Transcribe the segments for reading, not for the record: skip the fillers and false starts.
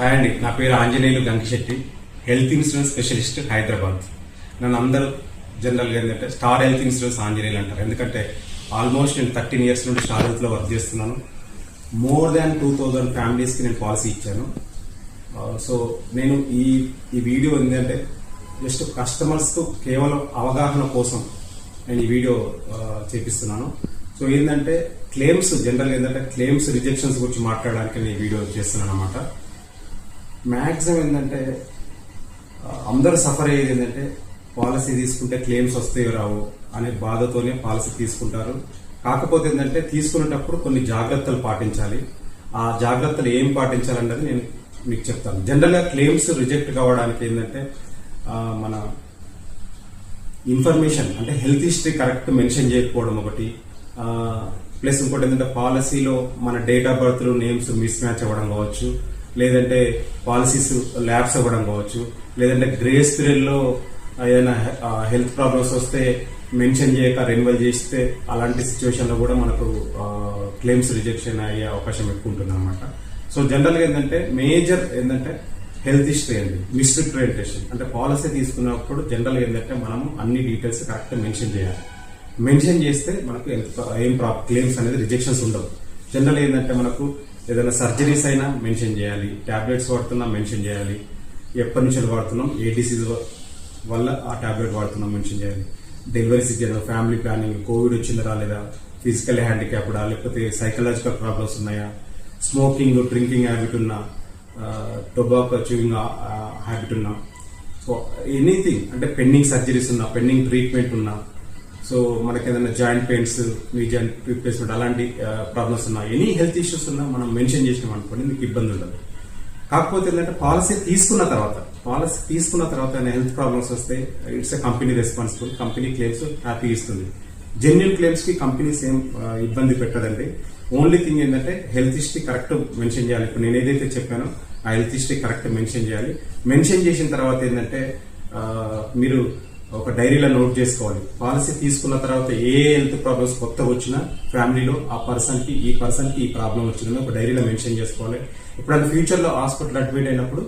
Hi అండి, నా పేరు Anjaneyulu Gankisetti, health insurance specialist, Hyderabad. నన్ను అందరూ జనరల్గా ఏంటంటే స్టార్ హెల్త్ ఇన్సూరెన్స్ ఆంజనేయులు అంటారు. ఎందుకంటే ఆల్మోస్ట్ నేను 13 years నుండి స్టార్ హెల్త్లో వర్క్ చేస్తున్నాను. మోర్ దాన్ 2000 ఫ్యామిలీస్కి నేను పాలసీ ఇచ్చాను. సో నేను ఈ వీడియో ఏంటంటే జస్ట్ కస్టమర్స్కు కేవలం అవగాహన కోసం నేను ఈ వీడియో చేపిస్తున్నాను. సో ఏంటంటే క్లెయిమ్స్ జనరల్గా ఏంటంటే క్లెయిమ్స్ రిజెక్షన్స్ గురించి మాట్లాడడానికి నేను ఈ వీడియో చేస్తున్నాను అనమాట. మ్యాక్సిమం ఏంటంటే అందరూ సఫర్ అయ్యేది ఏంటంటే పాలసీ తీసుకుంటే క్లెయిమ్స్ వస్తాయో రావు అనే బాధతోనే పాలసీ తీసుకుంటారు. కాకపోతే ఏంటంటే తీసుకునేటప్పుడు కొన్ని జాగ్రత్తలు పాటించాలి. ఆ జాగ్రత్తలు ఏం పాటించాలన్నది నేను మీకు చెప్తాను. జనరల్గా క్లెయిమ్స్ రిజెక్ట్ కావడానికి ఏంటంటే మన ఇన్ఫర్మేషన్ అంటే హెల్త్ హిస్టరీ కరెక్ట్ మెన్షన్ చేయకపోవడం ఒకటి, ప్లస్ ఇంకోటి ఏంటంటే పాలసీలో మన date of birth names miss match అవ్వడం కావచ్చు, లేదంటే పాలసీస్ ల్యాబ్స్ అవ్వడం కావచ్చు, లేదంటే గ్రేస్ పీరియడ్లో ఏదైనా హెల్త్ ప్రాబ్లమ్స్ వస్తే మెన్షన్ చేయక రెన్యువల్ చేస్తే అలాంటి సిచ్యువేషన్లో కూడా మనకు క్లెయిమ్స్ రిజెక్షన్ అయ్యే అవకాశం ఎక్కువ ఉంటుంది అనమాట. సో జనరల్గా ఏంటంటే మేజర్ ఏంటంటే హెల్త్ హిస్టరీ అండి, మిస్రిప్రజెంటేషన్ అంటే పాలసీ తీసుకున్నప్పుడు జనరల్గా ఏంటంటే మనము అన్ని డీటెయిల్స్ కరెక్ట్ మెన్షన్ చేయాలి. మెన్షన్ చేస్తే మనకు ఏం క్లెయిమ్స్ అనేది రిజెక్షన్స్ ఉండవు. జనరల్ ఏంటంటే మనకు ఏదైనా సర్జరీస్ అయినా మెన్షన్ చేయాలి, టాబ్లెట్స్ వాడుతున్నా మెన్షన్ చేయాలి, ఎప్పటి నుంచి వాడుతున్నాం, ఏ డిసీజ్ వల్ల ఆ టాబ్లెట్ వాడుతున్నాం మెన్షన్ చేయాలి, delivery situation, family planning, Covid వచ్చిందా రాలేదా, ఫిజికల్ హ్యాండిక్యాప్డా, లేకపోతే సైకలాజికల్ ప్రాబ్లమ్స్ ఉన్నాయా, స్మోకింగ్ డ్రింకింగ్ హ్యాబిట్ ఉన్నా, టొబాకో చూయింగ్ హ్యాబిట్ ఉన్నా, సో ఎనీథింగ్ అంటే పెండింగ్ సర్జరీస్ ఉన్నా, పెండింగ్ ట్రీట్మెంట్ ఉన్నా, సో మనకి ఏదైనా జాయింట్ పెయిన్స్, మీ జాయింట్ రీప్లేస్మెంట్ అలాంటి ప్రాబ్లమ్స్ ఉన్నా, ఎనీ హెల్త్ ఇష్యూస్ ఉన్నా మనం మెన్షన్ చేసినాం అనుకోండి మీకు ఇబ్బంది ఉండదు. కాకపోతే ఏంటంటే పాలసీ తీసుకున్న తర్వాత హెల్త్ ప్రాబ్లమ్స్ వస్తే it's a company responsible, company claims happy ఇస్తుంది. జెన్యున్ క్లెయిమ్స్ కి కంపెనీస్ ఏం ఇబ్బంది పెట్టదండి. ఓన్లీ థింగ్ ఏంటంటే హెల్త్ హిస్టరీ కరెక్ట్ మెన్షన్ చేయాలి. ఇప్పుడు నేను ఏదైతే చెప్పానో ఆ హెల్త్ హిస్టరీ కరెక్ట్ మెన్షన్ చేయాలి. మెన్షన్ చేసిన తర్వాత ఏంటంటే మీరు ఒక డైరీలో నోట్ చేసుకోవాలి. పాలసీ తీసుకున్న తర్వాత ఏ హెల్త్ ప్రాబ్లమ్స్ కొత్తగా వచ్చినా ఫ్యామిలీలో ఆ పర్సన్కి ఈ ప్రాబ్లం వచ్చిందని ఒక డైరీలో మెన్షన్ చేసుకోవాలి. ఇప్పుడు ఫ్యూచర్లో హాస్పిటల్ అడ్మిట్ అయినప్పుడు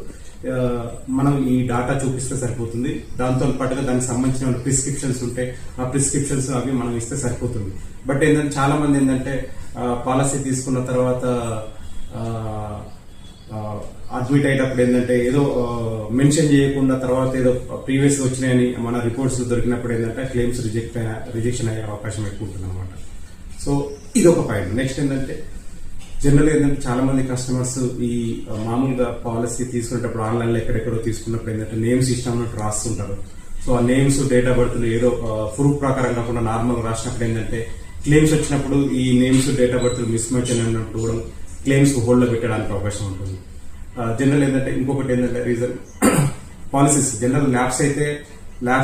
మనం ఈ డాటా చూపిస్తే సరిపోతుంది. దాంతో పాటుగా దానికి సంబంధించిన ప్రిస్క్రిప్షన్స్ ఉంటే ఆ ప్రిస్క్రిప్షన్స్ అవి మనం ఇస్తే సరిపోతుంది. బట్ ఏంటంటే చాలా మంది ఏంటంటే పాలసీ తీసుకున్న తర్వాత అడ్మిట్ అయ్యేటప్పుడు ఏంటంటే ఏదో మెన్షన్ చేయకుండా తర్వాత ఏదో ప్రీవియస్ వచ్చినాయని మన రిపోర్ట్స్ దొరికినప్పుడు ఏంటంటే క్లెయిమ్స్ రిజెక్షన్ అయ్యే అవకాశం ఎక్కువ ఉంటుంది అనమాట. సో ఇది ఒక పాయింట్. నెక్స్ట్ ఏంటంటే జనరల్ ఏంటంటే చాలా మంది కస్టమర్స్ ఈ మామూలుగా పాలసీ తీసుకునేటప్పుడు ఆన్లైన్లో ఎక్కడెక్కడో తీసుకున్నప్పుడు ఏంటంటే నేమ్స్ ఇష్టం ఉన్నట్టు రాస్తుంటారు. సో ఆ నేమ్స్ డేట్ ఆఫ్ బర్త్ ఏదో ప్రూఫ్ ప్రకారం కాకుండా నార్మల్ రాసినప్పుడు ఏంటంటే క్లెయిమ్స్ వచ్చినప్పుడు ఈ names date of birth miss match అయినప్పుడు కూడా క్లెయిమ్స్ హోల్డ్లో పెట్టడానికి అవకాశం ఉంటుంది. జనరల్ ఏంటంటే ఇంకొకటి ఏంటంటే రీజన్ పాలసీస్ జనరల్ ల్యాబ్స్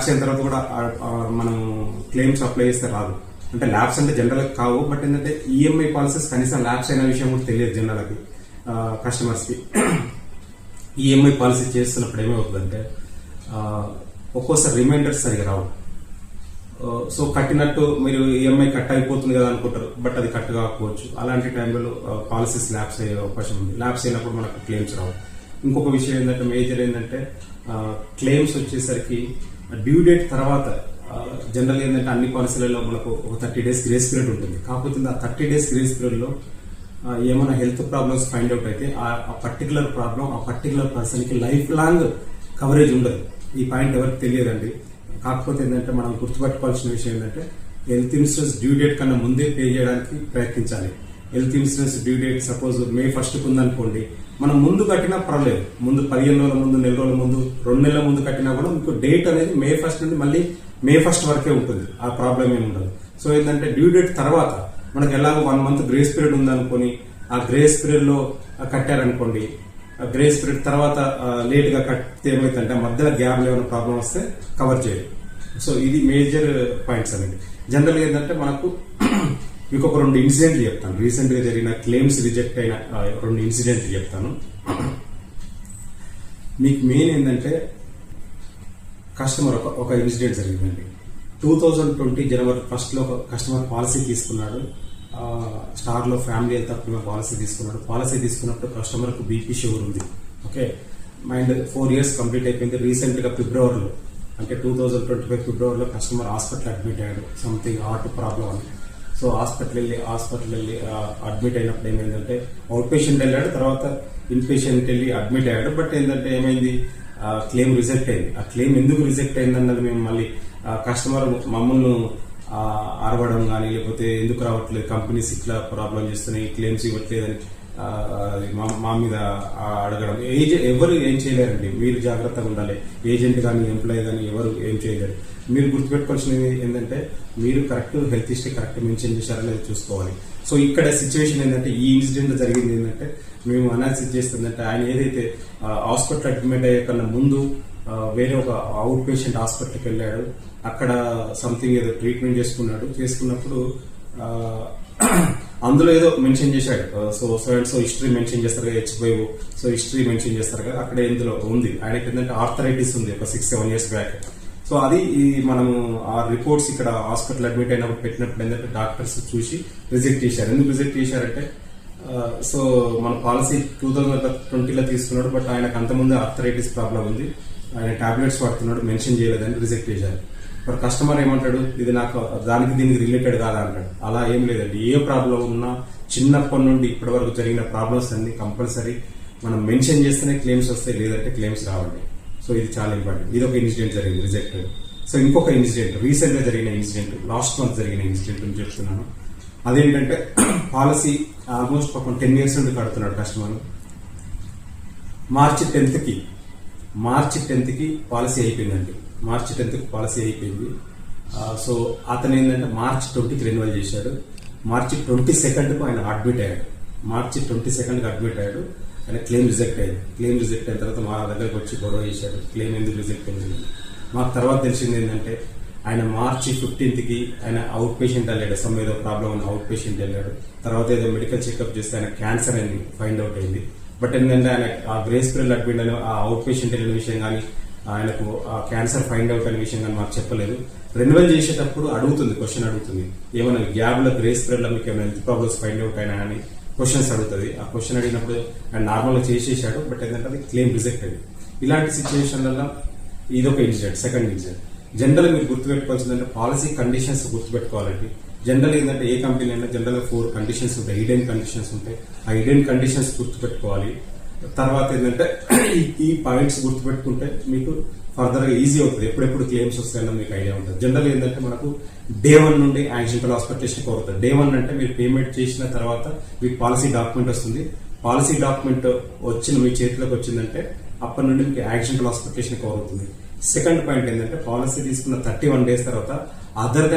అయిన తర్వాత కూడా మనం క్లెయిమ్స్ అప్లై చేస్తే రాదు. అంటే ల్యాబ్స్ అంటే జనరల్ కావు, బట్ ఏంటంటే ఈఎంఐ పాలసీస్ కనీసం ల్యాబ్స్ అయిన విషయం కూడా తెలియదు జనరల్కి కస్టమర్స్కి. ఈఎంఐ పాలసీ చేస్తున్నప్పుడు ఏమవుతుందంటే ఒక్కోసారి రిమైండర్స్ సరిగా రావు. సో కట్టినట్టు మీరు ఈఎంఐ కట్ అయిపోతుంది కదా అనుకుంటారు, బట్ అది కట్ కాకపోవచ్చు. అలాంటి టైంలో పాలసీస్ ల్యాబ్స్ అయ్యే అవకాశం ఉంది. ల్యాబ్స్ అయినప్పుడు మనకు క్లెయిమ్స్ రావు. ఇంకొక విషయం ఏంటంటే మేజర్ ఏంటంటే క్లెయిమ్స్ వచ్చేసరికి డ్యూ డేట్ తర్వాత జనరల్ ఏంటంటే అన్ని పాలసీలలో మనకు ఒక 30 days గ్రేస్ పీరియడ్ ఉంటుంది. కాకపోతే ఆ 30 days గ్రేస్ పీరియడ్లో ఏమైనా హెల్త్ ప్రాబ్లమ్స్ ఫైండ్ అవుట్ అయితే ఆ పర్టికులర్ ప్రాబ్లం ఆ పర్టికులర్ పర్సన్కి లైఫ్ లాంగ్ కవరేజ్ ఉండదు. ఈ పాయింట్ ఎవరికి తెలియదండి. కాకపోతే ఏంటంటే మనం గుర్తుపెట్టుకోవాల్సిన విషయం ఏంటంటే హెల్త్ ఇన్సూరెన్స్ డ్యూ డేట్ కన్నా ముందే పే చేయడానికి ప్రయత్నించాలి. Health insurance due date suppose May 1st ఉందనుకోండి, మనం ముందు కట్టినా పర్లేదు, ముందు 15 రోజుల ముందు, నెల రోజుల ముందు, 2 నెలల ముందు కట్టినా కూడా మీకు డేట్ అనేది May 1st నుండి మళ్ళీ May 1st వరకే ఉంటుంది. ఆ ప్రాబ్లం ఏమి ఉండదు. సో ఏంటంటే డ్యూ డేట్ తర్వాత మనకు ఎలాగో 1 month గ్రేస్ పీరియడ్ ఉందనుకొని ఆ గ్రేస్ పీరియడ్ లో కట్టారనుకోండి, గ్రేస్ పీరియడ్ తర్వాత లేట్ గా కట్టితే ఏమైతుందంటే మధ్యలో గ్యాప్ ఏమైనా ప్రాబ్లం వస్తే కవర్ చేయాలి. సో ఇది మేజర్ పాయింట్స్ అనేది. జనరల్ ఏంటంటే మనకు మీకు ఒక 2 ఇన్సిడెంట్లు చెప్తాను. రీసెంట్ గా జరిగిన క్లెయిమ్స్ రిజెక్ట్ అయిన 2 ఇన్సిడెంట్లు చెప్తాను. మీకు మెయిన్ ఏంటంటే కస్టమర్ ఒక ఇన్సిడెంట్ జరిగిందండి. 2020 January 1st ఒక కస్టమర్ పాలసీ తీసుకున్నాడు. స్టార్ లో ఫ్యామిలీ హెల్త్ పాలసీ తీసుకున్నాడు. పాలసీ తీసుకున్నప్పుడు కస్టమర్ కు బీపీ షుగర్ ఉంది. ఓకే, మైండ్ 4 years కంప్లీట్ అయిపోయింది. రీసెంట్ గా ఫిబ్రవరిలో, అంటే 2025 ఫిబ్రవరిలో కస్టమర్ హాస్పిటల్ అడ్మిట్ అయ్యాడు, సంథింగ్ హార్ట్ ప్రాబ్లం అని. సో హాస్పిటల్ వెళ్ళి అడ్మిట్ అయినప్పుడు ఏమైందంటే, అవుట్ పేషెంట్ వెళ్ళాడు, తర్వాత ఇన్ పేషెంట్ వెళ్ళి అడ్మిట్ అయ్యాడు. బట్ ఏంటంటే ఏమైంది, క్లెయిమ్ రిజెక్ట్ అయింది. ఆ క్లెయిమ్ ఎందుకు రిజెక్ట్ అయింది అన్నది మేము మళ్ళీ కస్టమర్ మమ్మల్ని అరవడం కానీ, లేకపోతే ఎందుకు రావట్లేదు, కంపెనీస్ ఇట్లా ప్రాబ్లం చేస్తున్నాయి, క్లెయిమ్స్ ఇవ్వట్లేదని మా మీద అడగడం. ఎవరు ఏం చేయలేరండి, మీరు జాగ్రత్తగా ఉండాలి. ఏజెంట్ కానీ ఎంప్లాయీ కానీ ఎవరు ఏం చేయలేరు. మీరు గుర్తుపెట్టుకోవాల్సినది ఏంటంటే, మీరు correct health history correct mention చేశారనేది చూసుకోవాలి. సో ఇక్కడ సిచ్యువేషన్ ఏంటంటే, ఈ ఇన్సిడెంట్ జరిగింది ఏంటంటే, మేము అనాలిసిస్ చేస్తుందంటే, ఆయన ఏదైతే హాస్పిటల్ అడ్మిట్ అయ్యే కన్నా ముందు వేరే ఒక అవుట్ పేషెంట్ హాస్పిటల్కి వెళ్ళాడు. అక్కడ సంథింగ్ ఏదో ట్రీట్మెంట్ చేసుకున్నప్పుడు అందులో ఏదో మెన్షన్ చేశాడు. సో హిస్టరీ మెన్షన్ చేస్తారు కదా, హెచ్ఐఓ, సో హిస్టరీ మెన్షన్ చేస్తారు కదా, అక్కడ ఇందులో ఉంది. ఆయనకి ఏంటంటే ఆర్థరైటిస్ ఉంది ఒక 6-7 years బ్యాక్. సో అది మనము ఆ రిపోర్ట్స్ ఇక్కడ హాస్పిటల్ అడ్మిట్ అయినప్పుడు పెట్టినప్పుడు ఏంటంటే, డాక్టర్స్ చూసి రిజెక్ట్ చేశారు. ఎందుకు రిజెక్ట్ చేశారంటే, సో మన పాలసీ 2020లో తీసుకున్నాడు, బట్ ఆయనకు అంతకుముందు ఆర్థరైటిస్ ప్రాబ్లం ఉంది, ఆయన టాబ్లెట్స్ వాడుతున్నాడు, మెన్షన్ చేయలేదని రిజెక్ట్ చేశారు. మరి కస్టమర్ ఏమంటాడు, ఇది నాకు దానికి దీనికి రిలేటెడ్ కాదా అంటాడు. అలా ఏం లేదండి, ఏ ప్రాబ్లం ఉన్నా చిన్నప్పటి నుండి ఇప్పటి వరకు జరిగిన ప్రాబ్లమ్స్ అన్ని కంపల్సరీ మనం మెన్షన్ చేస్తేనే క్లెయిమ్స్ వస్తాయి, లేదంటే క్లెయిమ్స్ రావండి. సో ఇది చాలా ఇంపార్టెంట్. ఇది ఒక ఇన్సిడెంట్ జరిగింది రిజెక్టెడ్. సో ఇంకొక ఇన్సిడెంట్, రీసెంట్ గా జరిగిన ఇన్సిడెంట్, లాస్ట్ మంత్ జరిగిన ఇన్సిడెంట్ అని చెప్తున్నాను. అదేంటంటే, పాలసీ ఆల్మోస్ట్ పాపం 10 years నుండి కడుతున్నాడు కస్టమర్. మార్చి 10th కి పాలసీ అయిపోయిందండి. మార్చి 10th కి పాలసీ అయిపోయింది. సో అతను ఏంటంటే మార్చి 20కి రెన్యువల్ చేశాడు. మార్చి 22కు ఆయన అడ్మిట్ అయ్యాడు. మార్చి 22కి అడ్మిట్ అయ్యాడు. ఆయన క్లెయిమ్ రిజెక్ట్ అయ్యింది. క్లెయిమ్ రిజెక్ట్ అయిన తర్వాత మా దగ్గరకు వచ్చి గొడవ చేశాడు, క్లెయిమ్ ఎందుకు రిజెక్ట్ అయింది. మాకు తర్వాత తెలిసింది ఏంటంటే, ఆయన మార్చి 15కి ఆయన అవుట్ పేషెంట్ వెళ్ళాడు. సమ్ ఏదో ప్రాబ్లం అని అవుట్ పేషెంట్ వెళ్ళాడు. తర్వాత ఏదో మెడికల్ చెకప్ చేస్తే ఆయన క్యాన్సర్ అని ఫైండ్ అవుట్ అయింది. బట్ ఏంటంటే, ఆయన ఆ గ్రేస్ పీరియడ్ అడ్మిట్ అని ఆ అవుట్ పేషెంట్ వెళ్ళిన విషయం కానీ, ఆయనకు ఆ క్యాన్సర్ ఫైండ్ అవుట్ అనే విషయం కానీ మాకు చెప్పలేదు. రెన్యువల్ చేసేటప్పుడు క్వశ్చన్ అడుగుతుంది, ఏమైనా గ్యాప్ లో గ్రేస్ పీరియడ్ లో మీకు ఏమైనా హెల్త్ ప్రాబ్లమ్స్ ఫైండ్ అవుట్ అయినా అని క్వశ్చన్స్ అడుగుతుంది. ఆ క్వశ్చన్ అడిగినప్పుడు ఆయన నార్మల్ గా చేసేసాడు, బట్ ఏంటంటే అది క్లెయిమ్ రిజెక్ట్ అయింది. ఇలాంటి సిచ్యువేషన్లలో ఇదొక ఇన్సిడెంట్. సెకండ్ ఇన్సిడెంట్, జనరల్ మీరు గుర్తుపెట్టుకోవాల్సిందంటే, పాలసీ కండిషన్స్ గుర్తుపెట్టుకోవాలండి. జనరల్ ఏంటంటే, ఏ కంపెనీ అయినా జనరల్ 4 కండిషన్స్ ఉంటాయి, హిడెన్ కండిషన్స్ ఉంటాయి. ఆ హిడెన్ కండిషన్స్ గుర్తుపెట్టుకోవాలి. తర్వాత ఏంటంటే, ఈ పాయింట్స్ గుర్తుపెట్టుకుంటే మీకు ఫర్దర్ గా ఈజీ అవుతుంది. ఎప్పుడెప్పుడు క్లెయిమ్స్ వస్తాయన్న మీకు ఐడియా ఉంటుంది. జనరల్ ఏంటంటే, మనకు Day 1 నుండి యాక్సిడెంటల్ హాస్పిటలేషన్ కోరుతుంది. Day 1 అంటే మీరు పేమెంట్ చేసిన తర్వాత మీకు పాలసీ డాక్యుమెంట్ వస్తుంది. పాలసీ డాక్యుమెంట్ మీ చేతిలోకి వచ్చిందంటే అప్పటి నుండి మీకు యాక్సిడెంటల్ హాస్పిటలేషన్ కవర్ అవుతుంది. సెకండ్ పాయింట్ ఏంటంటే, పాలసీ తీసుకున్న 31 days తర్వాత other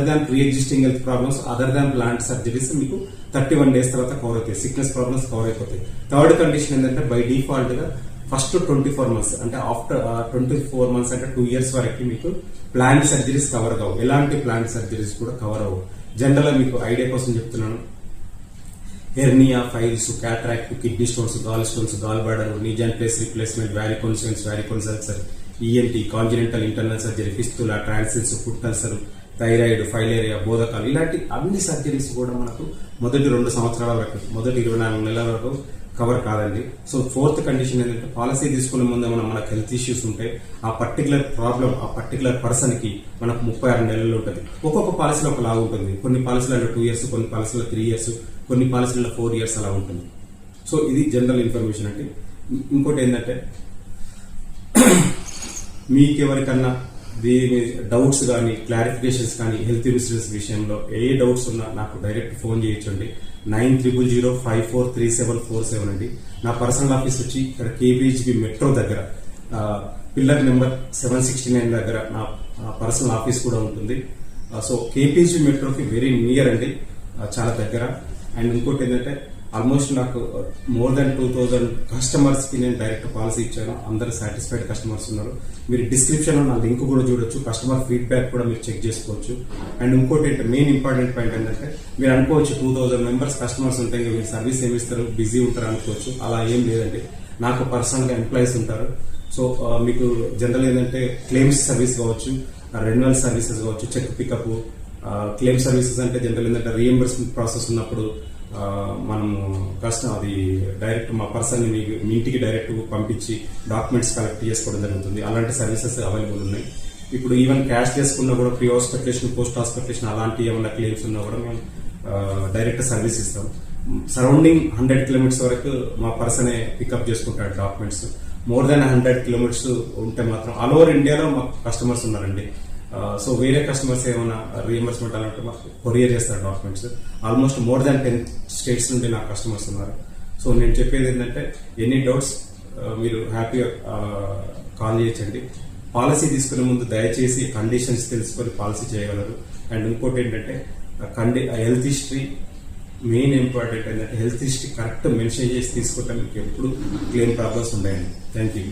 than pre existing health problems, other than plant surgeries మీకు 31 days తర్వాత కవర్ అవుతాయి. సిక్నెస్ ప్రాబ్లమ్స్ కవర్ అయిపోతాయి. థర్డ్ కండిషన్ ఏంటంటే, బై డిఫాల్ట్ గా ఫస్ట్ 24 months అంటే ఆఫ్టర్ 24 months అంటే 2 years వరకు మీకు ప్లాంట్ సర్జరీస్ కవర్ కావు. ఎలాంటి ప్లాంట్ సర్జరీస్ కూడా కవర్ అవ్వవు. జనరల్ గా మీకు ఐడియా కోసం చెప్తున్నాను. Hernia, piles, cataract, kidney stones, gall stones, gall bladder, knee joint place replacement, varicose veins, varicose ulcer, ENT, congenital internal surgery, fistula, tonsils, foot ulcer, thyroid, filaria, బోధకాలు, ఇలాంటి అన్ని surgeries కూడా మనకు మొదటి 2 సంవత్సరాల వరకు, మొదటి 24 నెలల వరకు కవర్ కాదండి. సో ఫోర్త్ కండిషన్ ఏంటంటే, పాలసీ తీసుకునే ముందు మనకు హెల్త్ ఇష్యూస్ ఉంటాయి. ఆ పర్టికులర్ ప్రాబ్లం ఆ పర్టికులర్ పర్సన్ కి మనకు 36 నెలలు ఉంటుంది. ఒక్కొక్క పాలసీలో ఒకలా ఉంటుంది. కొన్ని పాలసీలలో 2 years, కొన్ని పాలసీలో 3 years, కొన్ని పాలసీలలో 4 years అలా ఉంటుంది. సో ఇది జనరల్ ఇన్ఫర్మేషన్ అండి. ఇంకోటి ఏంటంటే, మీకెవరికన్నా దీని డౌట్స్ కానీ, క్లారిఫికేషన్స్ కానీ, హెల్త్ ఇన్సూరెన్స్ విషయంలో ఏ డౌట్స్ ఉన్నా నాకు డైరెక్ట్ ఫోన్ చేయొచ్చండి. 9000543747 అండి. నా పర్సనల్ ఆఫీస్ వచ్చి ఇక్కడ కేబీహెచ్బి మెట్రో దగ్గర పిల్లర్ నెంబర్ 769 దగ్గర నా పర్సనల్ ఆఫీస్ కూడా ఉంటుంది. సో కేబీహెచ్బి మెట్రోకి వెరీ నియర్ అండి, చాలా దగ్గర. అండ్ ఇంకోటి ఏంటంటే, ఆల్మోస్ట్ నాకు మోర్ దాన్ 2000 కస్టమర్స్ కి నేను డైరెక్ట్ పాలసీ ఇచ్చాను. అందరూ సాటిస్ఫైడ్ కస్టమర్స్ ఉన్నారు. మీరు డిస్క్రిప్షన్ లో నా లింక్ కూడా చూడొచ్చు. కస్టమర్ ఫీడ్బ్యాక్ కూడా మీరు చెక్ చేసుకోవచ్చు. అండ్ ఇంకోటి ఏంటంటే, మెయిన్ ఇంపార్టెంట్ పాయింట్ ఏంటంటే, మీరు అనుకోవచ్చు 2000 members కస్టమర్స్ ఉంటాయి, మీరు సర్వీస్ ఏమి ఇస్తారు, బిజీ ఉంటారు అనుకోవచ్చు. అలా ఏం లేదండి. నాకు పర్సనల్ గా ఎంప్లాయీస్ ఉంటారు. సో మీకు జనరల్ ఏంటంటే, క్లెయిమ్స్ సర్వీస్ కావచ్చు, రెన్యువల్ సర్వీసెస్ కావచ్చు, చెక్ పికప్, క్లెయిమ్ సర్వీసెస్ అంటే జనరల్ ఏంటంటే రీఎంబర్స్మెంట్ ప్రాసెస్ ఉన్నప్పుడు మనము అది డైరెక్ట్ మా పర్సన్ మీ ఇంటికి డైరెక్ట్ పంపించి డాక్యుమెంట్స్ కలెక్ట్ చేసుకోవడం జరుగుతుంది. అలాంటి సర్వీసెస్ అవైలబుల్ ఉన్నాయి. ఇప్పుడు ఈవెన్ క్యాష్ చేసుకున్నా కూడా ప్రీ హాస్పిటలేషన్, పోస్ట్ హాస్పిటలేషన్ అలాంటి ఏమైనా క్లెయిమ్స్ ఉన్నా కూడా మేము డైరెక్ట్ సర్వీస్ ఇస్తాం. సరౌండింగ్ 100 కిలోమీటర్స్ వరకు మా పర్సనే పికప్ చేసుకుంటాడు డాక్యుమెంట్స్. మోర్ దాన్ 100 కిలోమీటర్స్ ఉంటే మాత్రం ఆల్ ఓవర్ ఇండియాలో మాకు కస్టమర్స్ ఉన్నారండి. సో వేరే కస్టమర్స్ ఏమైనా రీఎంబర్స్మెంట్ అలాంటి మాకు కొరియర్ చేస్తారు documents. Almost more than 10 states నుండి నాకు కస్టమర్స్ ఉన్నారు. సో నేను చెప్పేది ఏంటంటే ఎనీ డౌట్స్ మీరు హ్యాపీగా కాల్ చేయొచ్చండి. పాలసీ తీసుకునే ముందు దయచేసి కండిషన్స్ తెలుసుకొని పాలసీ చేయగలరు. అండ్ ఇంకోటి ఏంటంటే హెల్త్ హిస్టరీ మెయిన్ ఇంపార్టెంట్ ఏంటంటే హెల్త్ హిస్టరీ కరెక్ట్ మెన్షన్ చేసి తీసుకుంటే మీకు ఎప్పుడు క్లెయిమ్ ప్రాబ్లమ్స్ ఉన్నాయండి. Thank you.